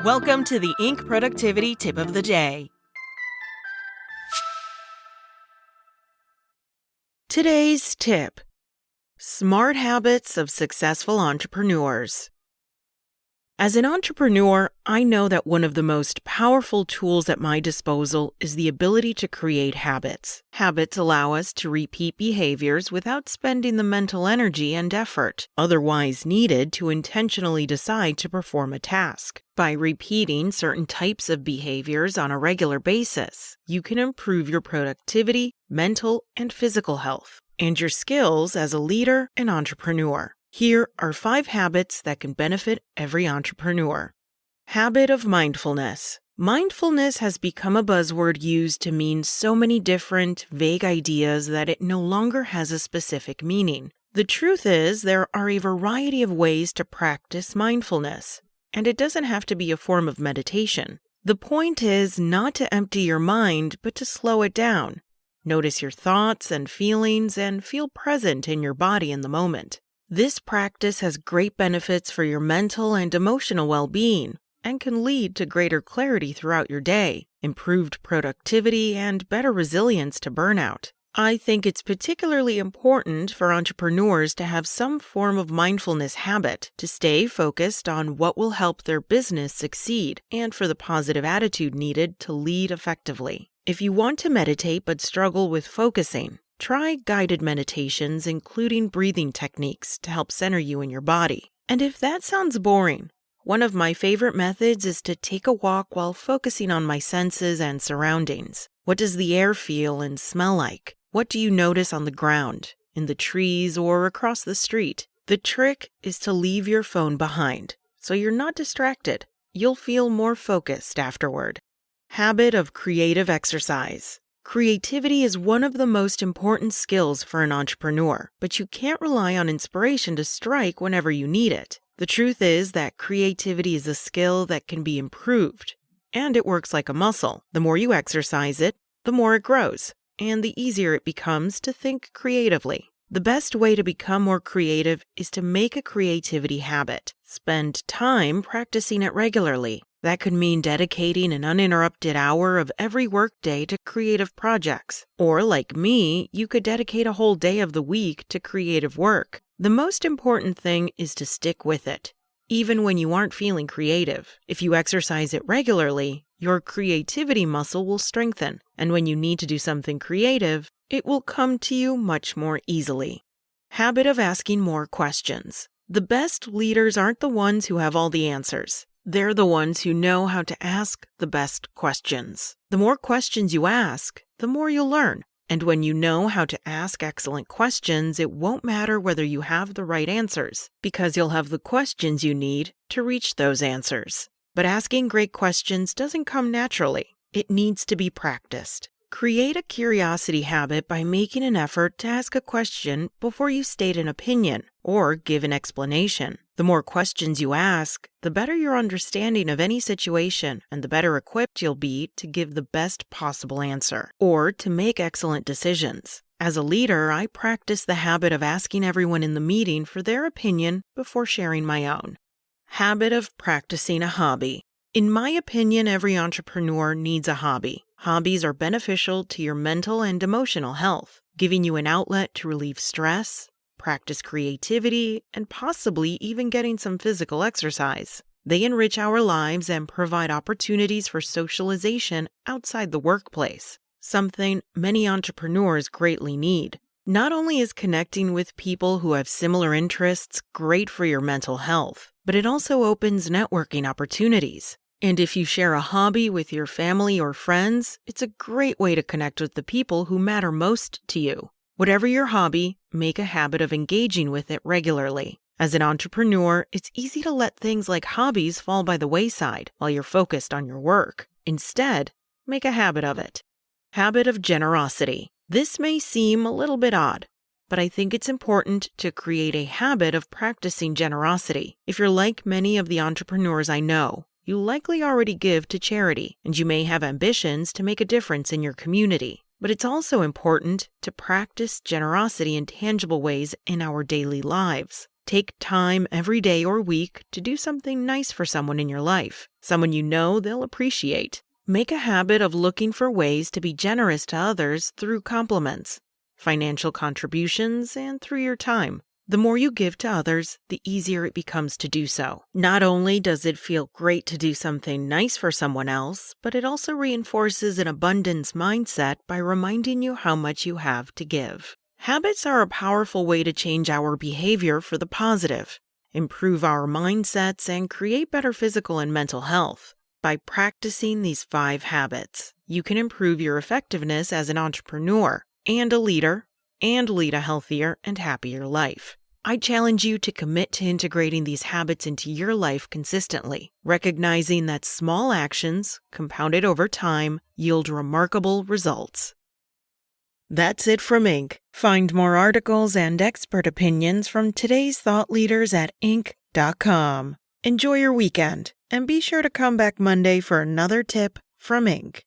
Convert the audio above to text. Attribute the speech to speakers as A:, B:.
A: Welcome to the Inc. Productivity Tip of the Day. Today's tip: smart habits of successful entrepreneurs. As an entrepreneur, I know that one of the most powerful tools at my disposal is the ability to create habits. Habits allow us to repeat behaviors without spending the mental energy and effort otherwise needed to intentionally decide to perform a task. By repeating certain types of behaviors on a regular basis, you can improve your productivity, mental, and physical health, and your skills as a leader and entrepreneur. Here are 5 habits that can benefit every entrepreneur. Habit of mindfulness. Mindfulness has become a buzzword used to mean so many different, vague ideas that it no longer has a specific meaning. The truth is, there are a variety of ways to practice mindfulness, and it doesn't have to be a form of meditation. The point is not to empty your mind, but to slow it down. Notice your thoughts and feelings and feel present in your body in the moment. This practice has great benefits for your mental and emotional well-being and can lead to greater clarity throughout your day, improved productivity, and better resilience to burnout. I think it's particularly important for entrepreneurs to have some form of mindfulness habit to stay focused on what will help their business succeed and for the positive attitude needed to lead effectively. If you want to meditate but struggle with focusing, try guided meditations, including breathing techniques to help center you in your body. And if that sounds boring, one of my favorite methods is to take a walk while focusing on my senses and surroundings. What does the air feel and smell like? What do you notice on the ground, in the trees, or across the street? The trick is to leave your phone behind, so you're not distracted. You'll feel more focused afterward. Habit of creative exercise. Creativity is one of the most important skills for an entrepreneur, but you can't rely on inspiration to strike whenever you need it. The truth is that creativity is a skill that can be improved, and it works like a muscle. The more you exercise it, the more it grows, and the easier it becomes to think creatively. The best way to become more creative is to make a creativity habit. Spend time practicing it regularly. That could mean dedicating an uninterrupted hour of every workday to creative projects. Or, like me, you could dedicate a whole day of the week to creative work. The most important thing is to stick with it, even when you aren't feeling creative. If you exercise it regularly, your creativity muscle will strengthen, and when you need to do something creative, it will come to you much more easily. Habit of asking more questions. The best leaders aren't the ones who have all the answers. They're the ones who know how to ask the best questions. The more questions you ask, the more you'll learn. And when you know how to ask excellent questions, it won't matter whether you have the right answers, because you'll have the questions you need to reach those answers. But asking great questions doesn't come naturally. It needs to be practiced. Create a curiosity habit by making an effort to ask a question before you state an opinion or give an explanation. The more questions you ask, the better your understanding of any situation and the better equipped you'll be to give the best possible answer or to make excellent decisions. As a leader, I practice the habit of asking everyone in the meeting for their opinion before sharing my own. Habit of practicing a hobby. In my opinion, every entrepreneur needs a hobby. Hobbies are beneficial to your mental and emotional health, giving you an outlet to relieve stress, practice creativity, and possibly even getting some physical exercise. They enrich our lives and provide opportunities for socialization outside the workplace, something many entrepreneurs greatly need. Not only is connecting with people who have similar interests great for your mental health, but it also opens networking opportunities. And if you share a hobby with your family or friends, it's a great way to connect with the people who matter most to you. Whatever your hobby, make a habit of engaging with it regularly. As an entrepreneur, it's easy to let things like hobbies fall by the wayside while you're focused on your work. Instead, make a habit of it. Habit of generosity. This may seem a little bit odd, but I think it's important to create a habit of practicing generosity. If you're like many of the entrepreneurs I know, you likely already give to charity, and you may have ambitions to make a difference in your community. But it's also important to practice generosity in tangible ways in our daily lives. Take time every day or week to do something nice for someone in your life, someone you know they'll appreciate. Make a habit of looking for ways to be generous to others through compliments, financial contributions, and through your time. The more you give to others, the easier it becomes to do so. Not only does it feel great to do something nice for someone else, but it also reinforces an abundance mindset by reminding you how much you have to give. Habits are a powerful way to change our behavior for the positive, improve our mindsets, and create better physical and mental health. By practicing these 5 habits, you can improve your effectiveness as an entrepreneur and a leader, and lead a healthier and happier life. I challenge you to commit to integrating these habits into your life consistently, recognizing that small actions, compounded over time, yield remarkable results. That's it from Inc. Find more articles and expert opinions from today's thought leaders at Inc.com. Enjoy your weekend, and be sure to come back Monday for another tip from Inc.